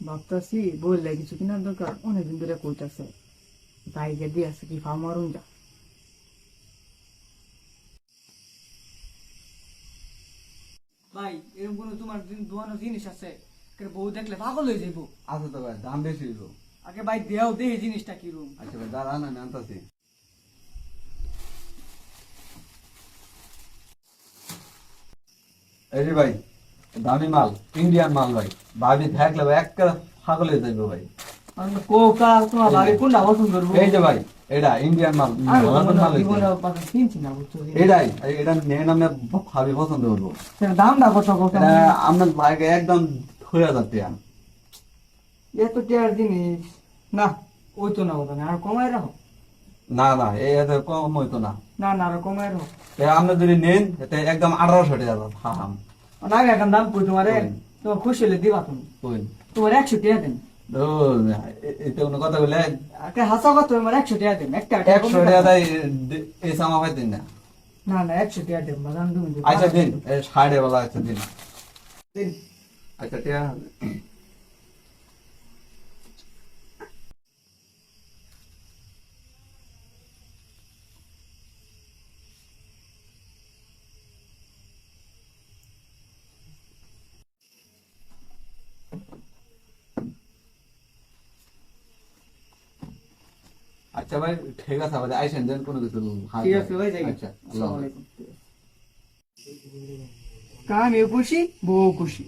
ভাবতাছি বললে কিছু কিনার দরকার, অনেকদিন ধরে কইতাছে বাইকে দিয়ে আছে কি ফার্ম মারুন যা। ভাই এরকম কোনো তোমার দোয়ানো জিনিস আছে বউ দেখলে পাগল হয়ে যাইব। আচ্ছা তো ভাই, দাম বেশি হইব। আগে ভাই দেও দেখি জিনিসটা কিরকম। আচ্ছা ভাই, দাঁড়ান আমি আনতাছি। এই যে ভাই, দামি মাল, ইন্ডিয়ান মাল ভাই। ভাবি থাকলে ভাই এক পাগল হয়ে যাইব ভাই। কোকা তোমার ভাবি কোনটা পছন্দ করবো? এই যে ভাই, এটা ইন্ডিয়ান মাল, ভালো মাল হইছে। চিনছি না বুঝছো। এটাই, এটা নিয়ে নামে ভাবি পছন্দ করবো। দামটা কত কত? এটা আপনার ভাইকে একদম 2000 টাকা। এত টিয়ার জিনিস না, ওই তো না বোধ আর কমাই রাখো। না না, এই এত কম হইতো না। না না আরো কমাই রাখো। আপনি যদি নেন এটা একদম 1800 টাকা হাহাম। না এখন দাম কই তোমারে? তোমার খুশি হলে দিবা তুমি। কই তোমার 100 টাকা দেন। ও, এটা কোনো কথা বলে? আগে হাসা কত? তোমার 100 টাকা দেন। একটা 100 টাকা দেয় এই সামা পাইতেন না। না না 100 টাকা দেন, বাদাম তুমি দিবা। আচ্ছা দিন, 60 বলা আছে দিন। দিন। আচ্ছা টাকা আচ্ছা ভাই, ঠিক আছে ভাই, আইসেন দেন কোনো কিছু। ঠিক আছে ভাই, যাই। আচ্ছা, আসসালামু আলাইকুম। কামিও খুশি, বউ খুশি।